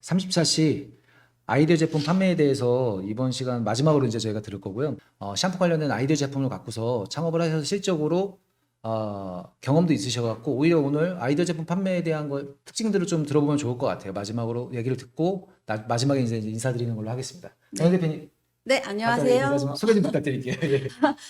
34시 아이디어 제품 판매에 대해서 이번 시간 마지막으로 이제 저희가 들을 거고요. 샴푸 관련된 아이디어 제품을 갖고서 창업을 하셔서 실적으로 경험도 있으셔갖고 오히려 오늘 아이디어 제품 판매에 대한 거 특징들을 좀 들어보면 좋을 것 같아요. 마지막으로 얘기를 듣고 마지막에 이제 인사드리는 걸로 하겠습니다. 강 네. 대표님 네, 간단하게 인사 안녕하세요. 좀 소개 좀 부탁드릴게요. 예.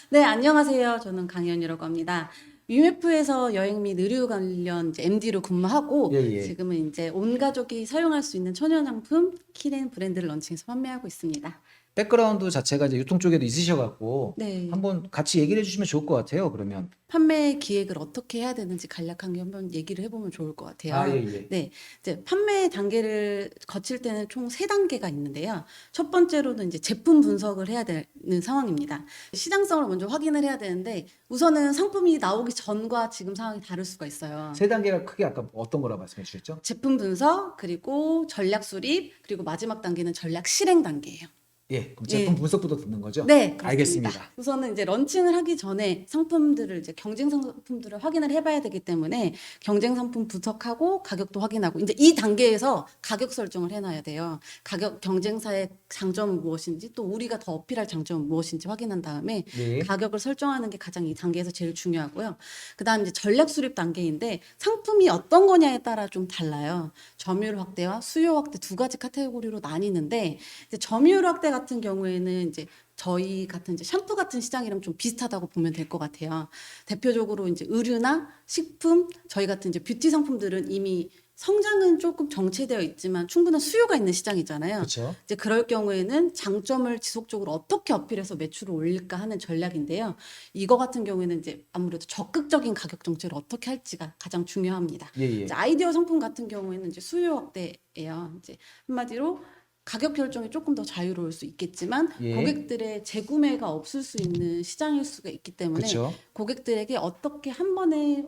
네, 안녕하세요. 저는 강현이라고 합니다. 위메프에서 여행 및 의류 관련 이제 MD로 근무하고 예, 예. 지금은 이제 온 가족이 사용할 수 있는 천연상품 키렌 브랜드를 런칭해서 판매하고 있습니다. 백그라운드 자체가 이제 유통 쪽에도 있으셔갖고 네. 한번 같이 얘기를 해주시면 좋을 것 같아요. 그러면 판매 기획을 어떻게 해야 되는지 간략하게 한번 얘기를 해보면 좋을 것 같아요. 예. 네, 이제 판매 단계를 거칠 때는 총 세 단계가 있는데요. 첫 번째로는 이제 제품 분석을 해야 되는 상황입니다. 시장성을 먼저 확인을 해야 되는데 우선은 상품이 나오기 전과 지금 상황이 다를 수가 있어요. 세 단계가 크게 아까 어떤 거라 말씀해 주셨죠? 제품 분석, 그리고 전략 수립, 그리고 마지막 단계는 전략 실행 단계예요. 예, 그럼 제품 예. 분석부터 듣는 거죠? 네, 그렇습니다. 알겠습니다. 우선은 이제 런칭을 하기 전에 상품들을 이제 경쟁 상품들을 확인을 해봐야 되기 때문에 경쟁 상품 분석하고 가격도 확인하고 이제 이 단계에서 가격 설정을 해놔야 돼요. 가격 경쟁사의 장점은 무엇인지 또 우리가 더 어필할 장점은 무엇인지 확인한 다음에 예. 가격을 설정하는 게 가장 이 단계에서 제일 중요하고요. 그다음 이제 전략 수립 단계인데 상품이 어떤 거냐에 따라 좀 달라요. 점유율 확대와 수요 확대 두 가지 카테고리로 나뉘는데 이제 점유율 확대 같은 경우에는 이제 저희 같은 이제 샴푸 같은 시장이랑 좀 비슷하다고 보면 될 것 같아요. 대표적으로 이제 의류나 식품, 저희 같은 이제 뷰티 상품들은 이미 성장은 조금 정체되어 있지만 충분한 수요가 있는 시장이잖아요. 그렇죠. 이제 그럴 경우에는 장점을 지속적으로 어떻게 어필해서 매출을 올릴까 하는 전략인데요. 이거 같은 경우에는 이제 아무래도 적극적인 가격 정책을 어떻게 할지가 가장 중요합니다. 예. 이제 아이디어 상품 같은 경우에는 이제 수요 확대예요. 이제 한마디로 가격 결정이 조금 더 자유로울 수 있겠지만 예. 고객들의 재구매가 없을 수 있는 시장일 수가 있기 때문에 그렇죠. 고객들에게 어떻게 한 번에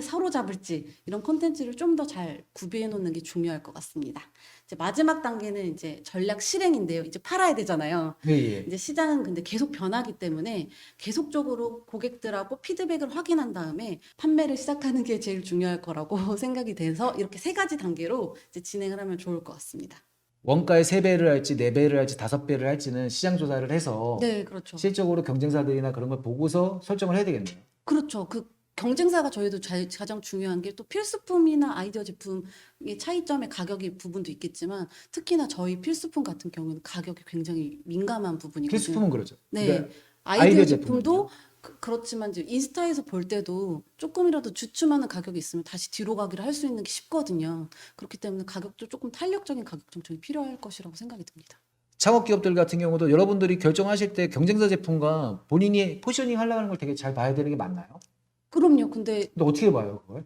사로잡을지 이런 콘텐츠를 좀 더 잘 구비해 놓는 게 중요할 것 같습니다. 이제 마지막 단계는 이제 전략 실행인데요. 이제 팔아야 되잖아요. 예. 이제 시장은 근데 계속 변하기 때문에 계속적으로 고객들하고 피드백을 확인한 다음에 판매를 시작하는 게 제일 중요할 거라고 생각이 돼서 이렇게 세 가지 단계로 이제 진행을 하면 좋을 것 같습니다. 원가의 3배를 할지 4배를 할지 5배를 할지는 시장 조사를 해서 네, 그렇죠. 실적으로 경쟁사들이나 그런 걸 보고서 설정을 해야 되겠네요. 그렇죠. 그 경쟁사가 저희도 가장 중요한 게 또 필수품이나 아이디어 제품의 차이점의 가격이 부분도 있겠지만 특히나 저희 필수품 같은 경우는 가격이 굉장히 민감한 부분이거든요. 필수품은 그렇죠. 네. 그러니까 아이디어 아이디어 제품도 그렇지만 이제 인스타에서 볼 때도 조금이라도 주춤하는 가격이 있으면 다시 뒤로 가기를 할 수 있는 게 쉽거든요. 그렇기 때문에 가격도 조금 탄력적인 가격 정책이 필요할 것이라고 생각이 듭니다. 창업 기업들 같은 경우도 여러분들이 결정하실 때 경쟁사 제품과 본인이 포지셔닝 하려고 하는 걸 되게 잘 봐야 되는 게 맞나요? 그럼요. 근데 어떻게 봐요, 그걸?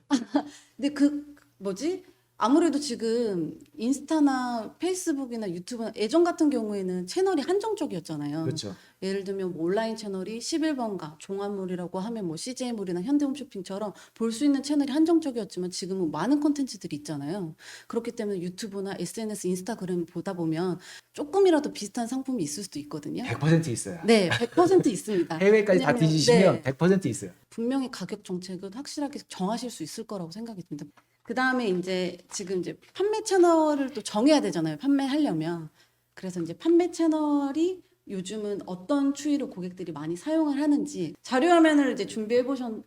뭐지? 아무래도 지금 인스타나 페이스북이나 유튜브나 예전 같은 경우에는 채널이 한정적이었잖아요. 그렇죠. 예를 들면 뭐 온라인 채널이 11번가, 종합몰이라고 하면 뭐 CJ몰이나 현대홈쇼핑처럼 볼 수 있는 채널이 한정적이었지만 지금은 많은 콘텐츠들이 있잖아요. 그렇기 때문에 유튜브나 SNS, 인스타그램 보다 보면 조금이라도 비슷한 상품이 있을 수도 있거든요. 100% 있어요. 네, 100% 있습니다. 해외까지 다 왜냐면, 뒤지시면 네. 100% 있어요. 분명히 가격 정책은 확실하게 정하실 수 있을 거라고 생각이 듭니다. 그 다음에 이제 지금 이제 판매 채널을 또 정해야 되잖아요. 판매하려면. 그래서 이제 판매 채널이 요즘은 어떤 추이로 고객들이 많이 사용을 하는지 자료 화면을 이제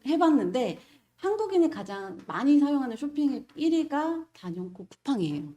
해봤는데 한국인이 가장 많이 사용하는 쇼핑 1위가 단연코 쿠팡이에요.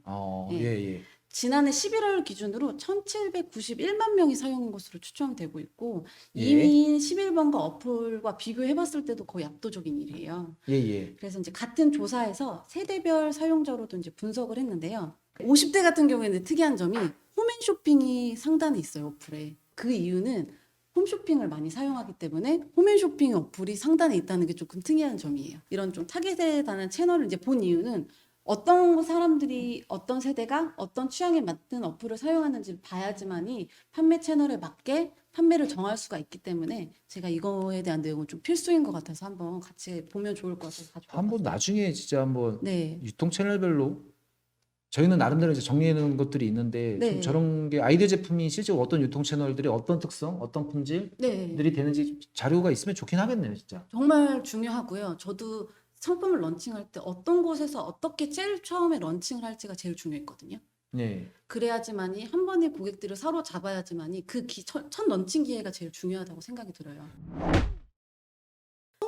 예, 예. 예. 지난해 11월 기준으로 1,791만 명이 사용한 것으로 추정되고 있고 예. 2위인 11번가 어플과 비교해봤을 때도 거의 압도적인 일이에요. 예. 그래서 이제 같은 조사에서 세대별 사용자로도 이제 분석을 했는데요. 50대 같은 경우에는 특이한 점이 홈앤쇼핑이 상단에 있어요, 어플에. 그 이유는 홈쇼핑을 많이 사용하기 때문에 홈앤쇼핑 어플이 상단에 있다는 게 조금 특이한 점이에요. 이런 좀 타겟에 관한 채널을 이제 본 이유는 어떤 사람들이 어떤 세대가 어떤 취향에 맞는 어플을 사용하는지 봐야지만이 판매 채널에 맞게 판매를 정할 수가 있기 때문에 제가 이거에 대한 내용은 좀 필수인 것 같아서 한번 같이 보면 좋을 것 같아서 가지고 한번 왔습니다. 나중에 진짜 한번 네. 유통 채널별로 저희는 나름대로 이제 정리해 놓은 것들이 있는데 좀 네. 저런 게 아이디어 제품이 실제로 어떤 유통 채널들이 어떤 특성, 어떤 품질들이 네. 되는지 자료가 있으면 좋긴 하겠네요, 진짜. 정말 중요하고요. 저도 상품을 런칭할 때 어떤 곳에서 어떻게 제일 처음에 런칭을 할지가 제일 중요했거든요. 네. 그래야지만이 한 번에 고객들을 사로잡아야지만이 첫 런칭 기회가 제일 중요하다고 생각이 들어요.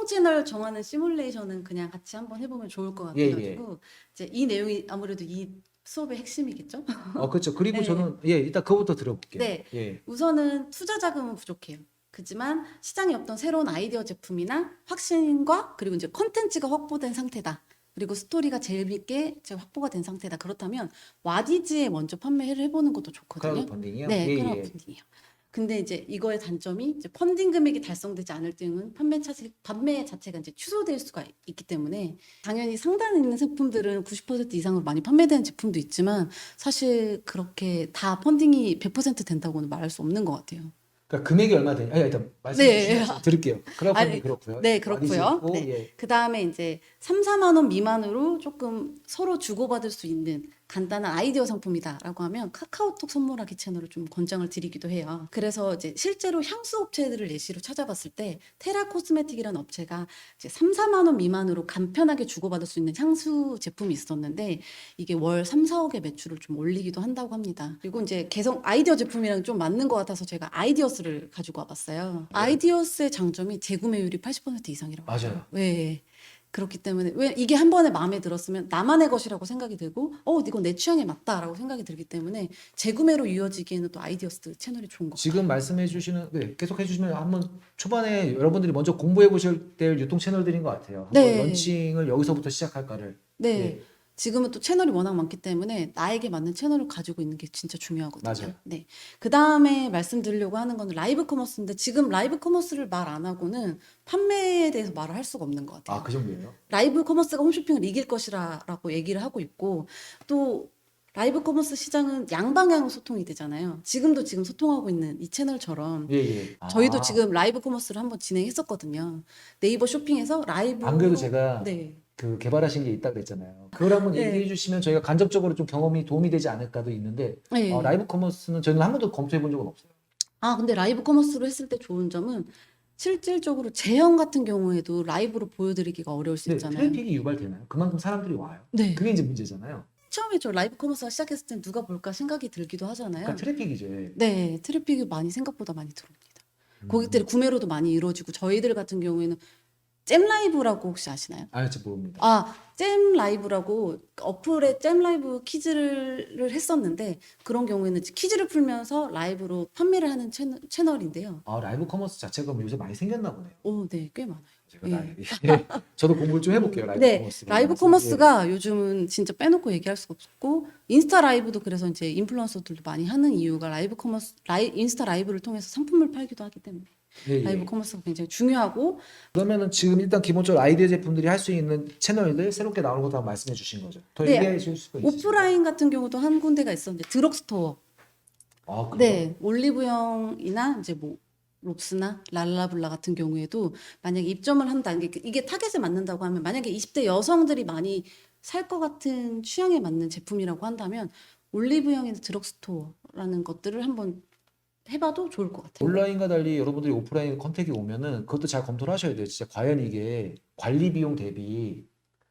채널 정하는 시뮬레이션은 그냥 같이 한번 해보면 좋을 것 예, 같아가지고 이제 이 내용이 아무래도 이 수업의 핵심이겠죠? 그렇죠. 그리고 네. 저는 일단 그거부터 들어볼게요. 네. 예. 우선은 투자 자금은 부족해요. 그렇지만 시장에 없던 새로운 아이디어 제품이나 확신과 그리고 이제 컨텐츠가 확보된 상태다. 그리고 스토리가 재밌게 확보가 된 상태다. 그렇다면 와디즈에 먼저 판매를 해보는 것도 좋거든요. 크라우드 펀딩이요? 네, 예, 크라우드 예. 펀딩이요. 근데 이제 이거의 단점이 이제 펀딩 금액이 달성되지 않을 때는 판매 자체가 이제 취소될 수가 있기 때문에 당연히 상단 있는 제품들은 90% 이상으로 많이 판매되는 제품도 있지만 사실 그렇게 다 펀딩이 100% 된다고는 말할 수 없는 것 같아요. 그러니까 금액이 얼마 되냐? 일단 말씀해 네. 주시면 제가 들을게요. 크라우드 펀딩 아니, 그렇고요. 네, 와디즈 그렇고요. 있고, 네. 예. 그 다음에 이제 3, 4만 원 미만으로 조금 서로 주고받을 수 있는 간단한 아이디어 상품이다라고 하면 카카오톡 선물하기 채널을 좀 권장을 드리기도 해요. 그래서 이제 실제로 향수 업체들을 예시로 찾아봤을 때 테라 코스메틱이라는 업체가 이제 3, 4만 원 미만으로 간편하게 주고받을 수 있는 향수 제품이 있었는데 이게 월 3, 4억의 매출을 좀 올리기도 한다고 합니다. 그리고 이제 개성 아이디어 제품이랑 좀 맞는 것 같아서 제가 아이디어스를 가지고 와봤어요. 아이디어스의 장점이 재구매율이 80% 이상이라고 맞아요. 해요. 네. 그렇기 때문에 왜 이게 한 번에 마음에 들었으면 나만의 것이라고 생각이 들고 이건 내 취향에 맞다라고 생각이 들기 때문에 재구매로 이어지기에는 또 아이디어스 채널이 좋은 것 같아요. 지금 말씀해 주시는 계속 해 주시면 한번 초반에 여러분들이 먼저 공부해 보실 될 유통 채널들인 것 같아요. 한번 네. 런칭을 여기서부터 시작할까를. 네. 예. 지금은 또 채널이 워낙 많기 때문에 나에게 맞는 채널을 가지고 있는 게 진짜 중요하거든요. 맞아요. 네. 그 다음에 말씀드리려고 하는 건 라이브 커머스인데 지금 라이브 커머스를 말 안 하고는 판매에 대해서 말을 할 수가 없는 것 같아요. 그 정도예요? 라이브 커머스가 홈쇼핑을 이길 것이라고 얘기를 하고 있고 또 라이브 커머스 시장은 양방향 소통이 되잖아요. 지금 소통하고 있는 이 채널처럼 예, 예. 저희도 지금 라이브 커머스를 한번 진행했었거든요. 네이버 쇼핑에서 라이브 안 그래도 제가 네. 그 개발하신 게 있다 그랬잖아요. 그걸 한번 네. 얘기해 주시면 저희가 간접적으로 좀 경험이 도움이 되지 않을까도 있는데 네. 라이브 커머스는 저는 한 번도 검토해 본 적은 없어요. 근데 라이브 커머스로 했을 때 좋은 점은 실질적으로 제형 같은 경우에도 라이브로 보여드리기가 어려울 수 근데 있잖아요. 트래픽이 유발되나요? 그만큼 사람들이 와요. 네. 그게 이제 문제잖아요. 처음에 저 라이브 커머스가 시작했을 때 누가 볼까 생각이 들기도 하잖아요. 그러니까 트래픽이죠. 예. 네, 트래픽이 생각보다 많이 들어옵니다. 고객들의 구매로도 많이 이루어지고 저희들 같은 경우에는 잼 라이브라고 혹시 아시나요? 저 모릅니다. 잼 라이브라고 어플에 잼 라이브 퀴즈를 했었는데 그런 경우에는 퀴즈를 풀면서 라이브로 판매를 하는 채널인데요. 라이브 커머스 자체가 요새 많이 생겼나 보네요. 네, 꽤 많아요. 제가 예. 저도 공부를 좀 해볼게요. 라이브 네, 커머스. 라이브 커머스가 요즘은 진짜 빼놓고 얘기할 수가 없고 인스타 라이브도 그래서 이제 인플루언서들도 많이 하는 이유가 인스타 라이브를 통해서 상품을 팔기도 하기 때문에 라이브 커머스가 굉장히 중요하고 그러면은 지금 일단 기본적으로 아이디어 제품들이 할 수 있는 채널들 새롭게 나오는 것도 한번 말씀해 주신 거죠. 더 네, 얘기해 주실 수가 있으신가요? 오프라인 같은 경우도 한 군데가 있었는데 드럭스토어 그래요? 네, 올리브영이나 이제 뭐 롭스나 랄라블라 같은 경우에도 만약에 입점을 한다. 이게 타겟에 맞는다고 하면 만약에 20대 여성들이 많이 살 것 같은 취향에 맞는 제품이라고 한다면 올리브영이나 드럭스토어라는 것들을 한번 해봐도 좋을 것 같아요. 온라인과 달리 여러분들이 오프라인 컨택이 오면은 그것도 잘 검토를 하셔야 돼요. 진짜 과연 이게 관리 비용 대비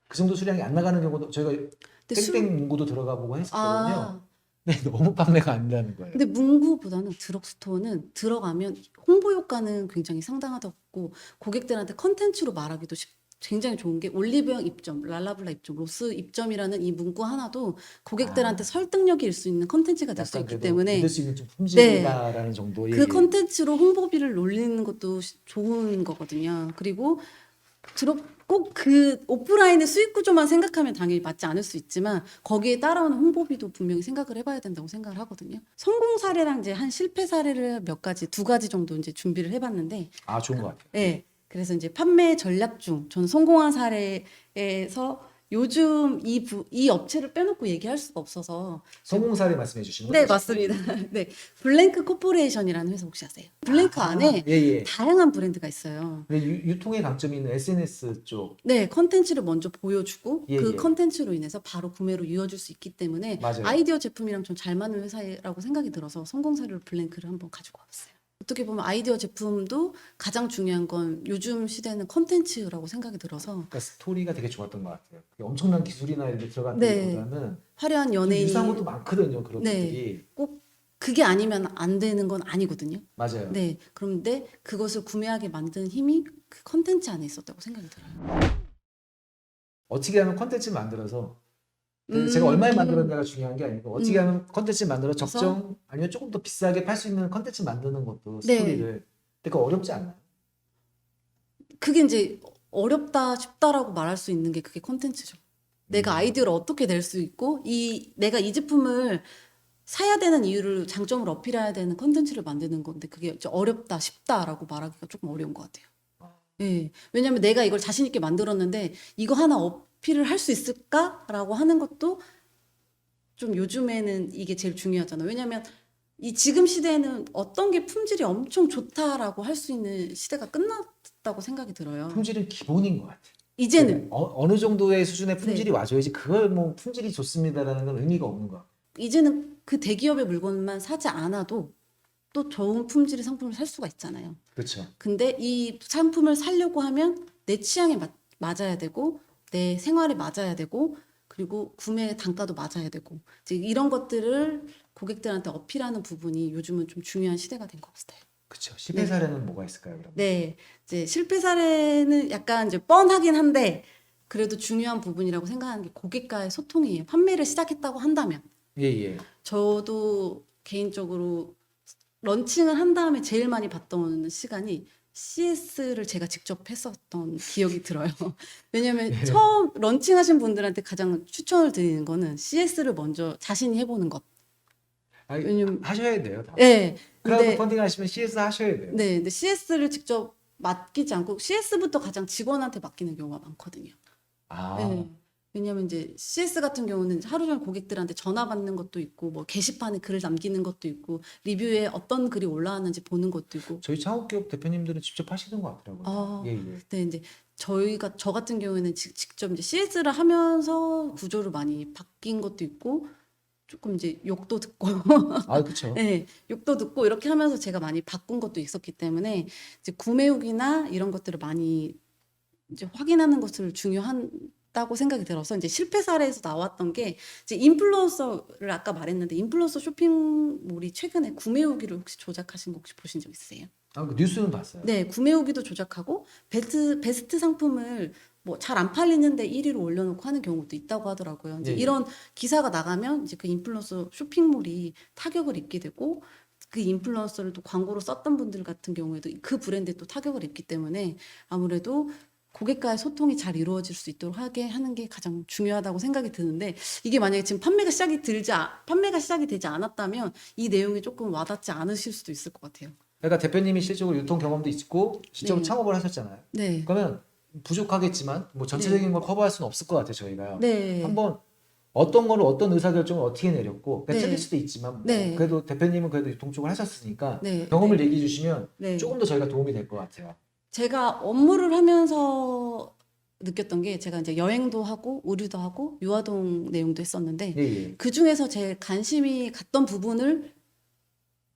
그 정도 수량이 안 나가는 경우도 저희가 근데 땡땡 문구도 들어가 보고 했었거든요. 아, 근데 너무 판매가 안 되는 거예요. 근데 문구보다는 드럭스토어는 들어가면 홍보 효과는 굉장히 상당하다고 고객들한테 컨텐츠로 말하기도 굉장히 좋은 게 올리브영 입점, 랄라블라 입점, 로스 입점이라는 이 문구 하나도 고객들한테 설득력이 일 수 있는 컨텐츠가 될 수 약간 있기 그래도 때문에 믿을 수 있는 좀 품질이다라는 정도의 그 컨텐츠로 홍보비를 올리는 것도 좋은 거거든요. 그리고 꼭 그 오프라인의 수익 구조만 생각하면 당연히 맞지 않을 수 있지만 거기에 따라오는 홍보비도 분명히 생각을 해봐야 된다고 생각을 하거든요. 성공 사례랑 이제 한 실패 사례를 두 가지 정도 이제 준비를 해봤는데 좋은 것 같아요. 네. 그래서 이제 판매 전략 중 저는 성공한 사례에서 요즘 이 업체를 빼놓고 얘기할 수가 없어서 성공 사례 말씀해 주시는 거죠? 네, 맞습니다. 네. 블랭크 코퍼레이션이라는 회사 혹시 아세요? 블랭크 안에 예. 다양한 브랜드가 있어요. 근데 유통의 강점이 있는 SNS 쪽. 네, 컨텐츠를 먼저 보여주고 예, 그 예. 컨텐츠로 인해서 바로 구매로 이어질 수 있기 때문에 맞아요. 아이디어 제품이랑 좀 잘 맞는 회사라고 생각이 들어서 성공 사례로 블랭크를 한번 가지고 와봤어요. 어떻게 보면 아이디어 제품도 가장 중요한 건 요즘 시대는 컨텐츠라고 생각이 들어서 그러니까 스토리가 되게 좋았던 것 같아요. 그게 엄청난 기술이나 이런 게 네. 들어갔다기보다는 화려한 좀 유사한 연예인이 것도 많거든요. 그런 네. 것들이. 꼭 그게 아니면 안 되는 건 아니거든요. 맞아요. 네. 그런데 그것을 구매하게 만든 힘이 그 컨텐츠 안에 있었다고 생각이 들어요. 어떻게 하면 컨텐츠 만들어서 제가 얼마에 만들었냐가 중요한 게 아니고 어떻게 하면 컨텐츠 만들어 그래서 적정 아니면 조금 더 비싸게 팔 수 있는 컨텐츠 만드는 것도 네. 스토리를 되게 어렵지 않나요? 그게 이제 어렵다 쉽다라고 말할 수 있는 게 그게 컨텐츠죠. 내가 아이디어를 어떻게 낼 수 있고 내가 이 제품을 사야 되는 이유를 장점을 어필해야 되는 컨텐츠를 만드는 건데 그게 좀 어렵다 쉽다라고 말하기가 조금 어려운 것 같아요. 예. 왜냐면 내가 이걸 자신 있게 만들었는데 이거 하나 어필을 할 수 있을까라고 하는 것도 좀 요즘에는 이게 제일 중요하잖아요. 왜냐면 이 지금 시대에는 어떤 게 품질이 엄청 좋다라고 할 수 있는 시대가 끝났다고 생각이 들어요. 품질은 기본인 것 같아요. 이제는 어느 정도의 수준의 품질이 네. 와줘야지 그걸 뭐 품질이 좋습니다라는 건 의미가 없는 것 같아요. 이제는 그 대기업의 물건만 사지 않아도 또 좋은 품질의 상품을 살 수가 있잖아요. 그렇죠. 근데 이 상품을 사려고 하면 내 취향에 맞아야 되고 내 생활에 맞아야 되고 그리고 구매 단가도 맞아야 되고 이제 이런 것들을 고객들한테 어필하는 부분이 요즘은 좀 중요한 시대가 된 것 같아요. 그렇죠. 실패 네. 사례는 뭐가 있을까요, 그러면? 네, 이제 실패 사례는 약간 이제 뻔하긴 한데 그래도 중요한 부분이라고 생각하는 게 고객과의 소통이에요. 판매를 시작했다고 한다면 예, 예. 저도 개인적으로 런칭을 한 다음에 제일 많이 봤던 시간이 CS를 제가 직접 했었던 기억이 들어요. 왜냐면 예. 처음 런칭하신 분들한테 가장 추천을 드리는 거는 CS를 먼저 자신이 해보는 것. 아니, 왜냐면 하셔야 돼요, 다. 네, 크라우드 근데 펀딩 하시면 CS 하셔야 돼요. 네, 근데 CS를 직접 맡기지 않고 CS부터 가장 직원한테 맡기는 경우가 많거든요. 아, 네. 왜냐면 이제 CS 같은 경우는 하루 종일 고객들한테 전화 받는 것도 있고 뭐 게시판에 글을 남기는 것도 있고 리뷰에 어떤 글이 올라왔는지 보는 것도 있고 저희 창업기업 대표님들은 직접 하시는 것 같더라고요. 아, 예, 예. 네, 이제 저 같은 경우에는 직접 이제 CS를 하면서 구조를 많이 바뀐 것도 있고 조금 이제 욕도 듣고 아, 그렇죠. 네, 욕도 듣고 이렇게 하면서 제가 많이 바꾼 것도 있었기 때문에 이제 구매 후기나 이런 것들을 많이 이제 확인하는 것을 중요하다고 생각이 들어서 이제 실패 사례에서 나왔던 게 이제 인플루언서를 아까 말했는데 인플루언서 쇼핑몰이 최근에 구매 후기를 혹시 조작하신 거 혹시 보신 적 있으세요? 아, 그 뉴스는 봤어요. 네, 구매 후기도 조작하고 베스트 상품을 뭐 잘 안 팔리는데 1위로 올려놓고 하는 경우도 있다고 하더라고요. 이제 예, 예. 이런 기사가 나가면 이제 그 인플루언서 쇼핑몰이 타격을 입게 되고 그 인플루언서를 또 광고로 썼던 분들 같은 경우에도 그 브랜드에 또 타격을 입기 때문에 아무래도 고객과의 소통이 잘 이루어질 수 있도록 하게 하는 게 가장 중요하다고 생각이 드는데 이게 만약에 지금 판매가 시작이 되지 않았다면 이 내용이 조금 와닿지 않으실 수도 있을 것 같아요. 그러니까 대표님이 실적으로 유통 경험도 있고 실제로 네. 창업을 하셨잖아요. 네. 그러면 부족하겠지만 뭐 전체적인 걸 커버할 수는 없을 것 같아요, 저희가요. 네. 한번 어떤 거를 어떤 의사결정을 어떻게 내렸고 그러니까 네. 틀릴 수도 있지만 뭐 네. 그래도 대표님은 그래도 유통 쪽을 하셨으니까 네. 경험을 얘기해 주시면 네. 조금 더 저희가 도움이 될 것 같아요. 제가 업무를 하면서 느꼈던 게 제가 이제 여행도 하고 의류도 하고 유아동 내용도 했었는데 예, 예. 그 중에서 제일 관심이 갔던 부분을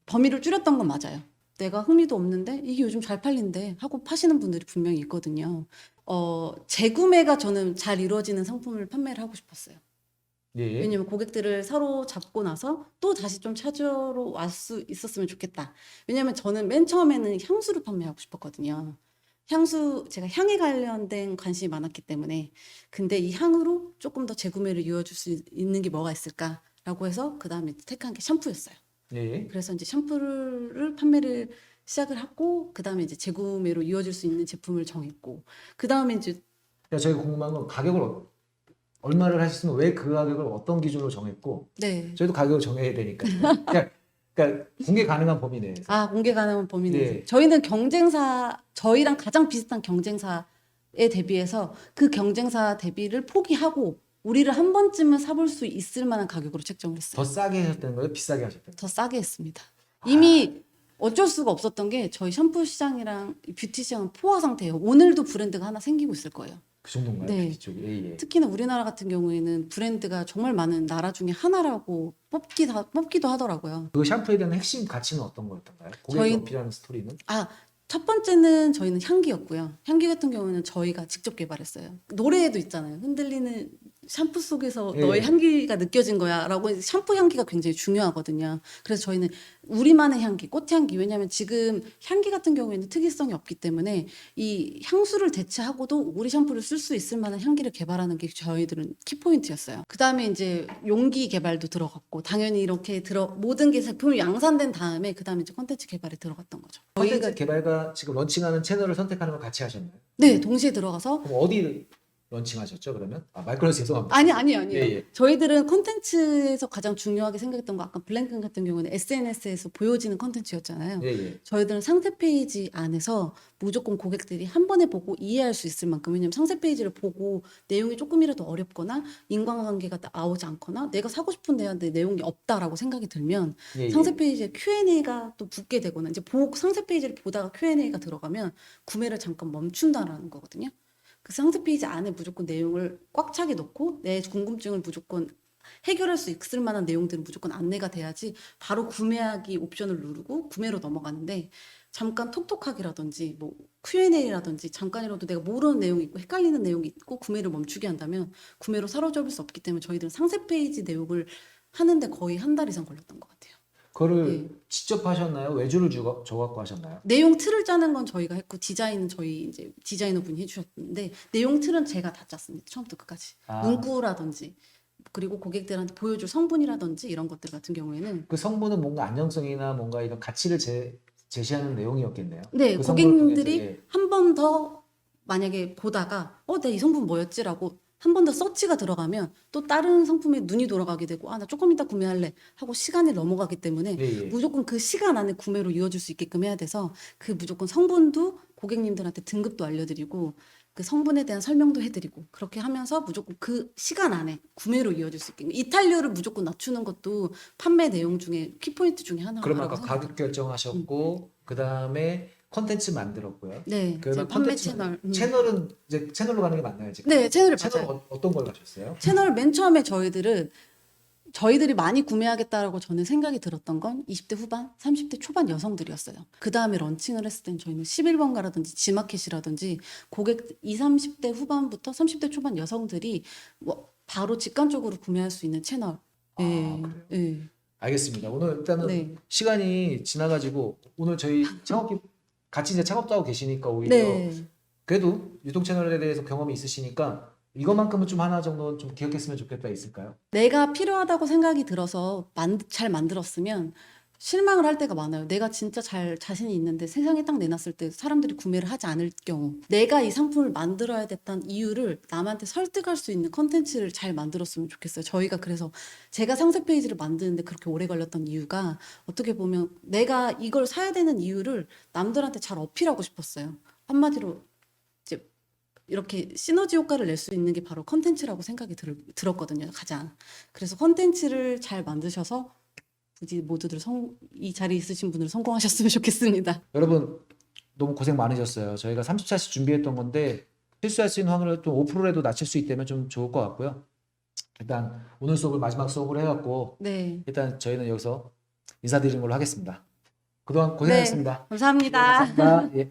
범위를 줄였던 건 맞아요. 내가 흥미도 없는데 이게 요즘 잘 팔린대 하고 파시는 분들이 분명히 있거든요. 재구매가 저는 잘 이루어지는 상품을 판매를 하고 싶었어요. 예. 왜냐면 고객들을 사로잡고 나서 또 다시 좀 찾으러 올 수 있었으면 좋겠다. 왜냐면 저는 맨 처음에는 향수를 판매하고 싶었거든요. 제가 향에 관련된 관심이 많았기 때문에. 근데 이 향으로 조금 더 재구매를 이어줄 수 있는 게 뭐가 있을까라고 해서 그 다음에 택한 게 샴푸였어요. 예. 그래서 이제 샴푸를 판매를 시작을 하고 그 다음에 이제 재구매로 이어질 수 있는 제품을 정했고 그 다음에 이제 그러니까 저희가 궁금한 건 가격을 얼마를 하셨으면 왜 그 가격을 어떤 기준으로 정했고 네. 저희도 가격을 정해야 되니까요. 그러니까 공개 가능한 범위 내에서. 아, 공개 가능한 범위 내에서. 네. 저희는 저희랑 가장 비슷한 경쟁사에 대비해서 그 경쟁사 대비를 포기하고 우리를 한 번쯤은 사볼 수 있을 만한 가격으로 책정을 했어요. 더 싸게 하셨다는 거예요? 비싸게 하셨다는 거예요? 더 싸게 했습니다. 이미 어쩔 수가 없었던 게 저희 샴푸 시장이랑 뷰티 시장은 포화 상태예요. 오늘도 브랜드가 하나 생기고 있을 거예요. 그 정도인가요? 네. 뷰티 쪽이? 예, 예. 특히나 우리나라 같은 경우에는 브랜드가 정말 많은 나라 중에 하나라고 뽑기도 하더라고요. 그 샴푸에 대한 핵심 가치는 어떤 거였던가요? 고객에 저희 어필하는 스토리는? 첫 번째는 저희는 향기였고요. 향기 같은 경우는 저희가 직접 개발했어요. 노래에도 있잖아요. 흔들리는 샴푸 속에서 예. 너의 향기가 느껴진 거야 라고 샴푸 향기가 굉장히 중요하거든요. 그래서 저희는 우리만의 향기, 꽃향기. 왜냐하면 지금 향기 같은 경우에는 특이성이 없기 때문에 이 향수를 대체하고도 우리 샴푸를 쓸 수 있을 만한 향기를 개발하는 게 저희들은 키포인트였어요. 그 다음에 이제 용기 개발도 들어갔고 당연히 이렇게 모든 게 제품이 양산된 다음에 그 다음에 이제 콘텐츠 개발에 들어갔던 거죠. 콘텐츠 개발과 지금 런칭하는 채널을 선택하는 걸 같이 하셨나요? 네, 동시에 들어가서 그럼 어디 런칭하셨죠, 그러면? 말 걸어서 죄송합니다. 아니에요. 예, 예. 저희들은 콘텐츠에서 가장 중요하게 생각했던 거 아까 블랭큰 같은 경우는 SNS에서 보여지는 콘텐츠였잖아요. 예, 예. 저희들은 상세 페이지 안에서 무조건 고객들이 한 번에 보고 이해할 수 있을 만큼 왜냐면 상세 페이지를 보고 내용이 조금이라도 어렵거나 인과관계가 나오지 않거나 내가 사고 싶은 내용이 없다라고 생각이 들면 예, 예. 상세 페이지에 Q&A가 또 붙게 되거나 이제 상세 페이지를 보다가 Q&A가 들어가면 구매를 잠깐 멈춘다라는 거거든요. 그 상세 페이지 안에 무조건 내용을 꽉 차게 넣고 내 궁금증을 무조건 해결할 수 있을 만한 내용들은 무조건 안내가 돼야지 바로 구매하기 옵션을 누르고 구매로 넘어가는데 잠깐 톡톡하기라든지 뭐 Q&A라든지 잠깐이라도 내가 모르는 내용이 있고 헷갈리는 내용이 있고 구매를 멈추게 한다면 구매로 사로잡을 수 없기 때문에 저희들은 상세 페이지 내용을 하는데 거의 한 달 이상 걸렸던 것 같아요. 그거를 직접 하셨나요? 외주를 줘갖고 하셨나요? 내용 틀을 짜는 건 저희가 했고 디자인은 저희 이제 디자이너 분이 해주셨는데 내용 틀은 제가 다 짰습니다. 처음부터 끝까지. 문구라든지 그리고 고객들한테 보여줄 성분이라든지 이런 것들 같은 경우에는 그 성분은 뭔가 안정성이나 뭔가 이런 가치를 제시하는 내용이었겠네요. 네, 그 성분을 고객님들이 통해서, 예. 한 번 더 만약에 보다가 내가 이 성분 뭐였지라고 한 번 더 서치가 들어가면 또 다른 상품에 눈이 돌아가게 되고 나 조금 이따 구매할래 하고 시간이 넘어가기 때문에 예, 예. 무조건 그 시간 안에 구매로 이어질 수 있게끔 해야 돼서 그 무조건 성분도 고객님들한테 등급도 알려드리고 그 성분에 대한 설명도 해드리고 그렇게 하면서 무조건 그 시간 안에 구매로 이어질 수 있게 이탈료를 무조건 낮추는 것도 판매 내용 중에 키포인트 중에 하나라고 그럼 아까 생각해요. 가격 결정하셨고 그 다음에 컨텐츠 만들었고요. 네, 그러면 이제 판매 콘텐츠 채널. 채널은 이제 채널로 가는 게 맞나요 지금? 네, 채널이 채널 맞아요. 어떤 걸 가셨어요? 채널 맨 처음에 저희들이 많이 구매하겠다라고 저는 생각이 들었던 건 20대 후반, 30대 초반 여성들이었어요. 그 다음에 런칭을 했을 땐 저희는 11번가라든지 지마켓이라든지 고객 20, 30대 후반부터 30대 초반 여성들이 바로 직관적으로 구매할 수 있는 채널. 그래요? 예. 알겠습니다. 오늘 일단은 네. 시간이 지나가지고 오늘 저희 창업기 같이 이제 창업도 하고 계시니까 오히려 네. 그래도 유통 채널에 대해서 경험이 있으시니까 이것만큼은 좀 하나 정도는 좀 기억했으면 좋겠다 있을까요? 내가 필요하다고 생각이 들어서 잘 만들었으면 실망을 할 때가 많아요. 내가 진짜 자신이 있는데 세상에 딱 내놨을 때 사람들이 구매를 하지 않을 경우 내가 이 상품을 만들어야 됐다는 이유를 남한테 설득할 수 있는 컨텐츠를 잘 만들었으면 좋겠어요. 저희가 그래서 제가 상세 페이지를 만드는데 그렇게 오래 걸렸던 이유가 어떻게 보면 내가 이걸 사야 되는 이유를 남들한테 잘 어필하고 싶었어요. 한마디로 이제 이렇게 시너지 효과를 낼 수 있는 게 바로 컨텐츠라고 생각이 들었거든요. 가장. 그래서 컨텐츠를 잘 만드셔서 부디 모두들 이 자리에 있으신 분들 성공하셨으면 좋겠습니다. 여러분 너무 고생 많으셨어요. 저희가 30차씩 준비했던 건데 실수할 수 있는 확률을 좀 5%라도 낮출 수 있다면 좀 좋을 것 같고요. 일단 오늘 수업을 마지막 수업으로 해갖고 네. 일단 저희는 여기서 인사드리는 걸로 하겠습니다. 그동안 고생하셨습니다. 감사합니다. 감사합니다. 예.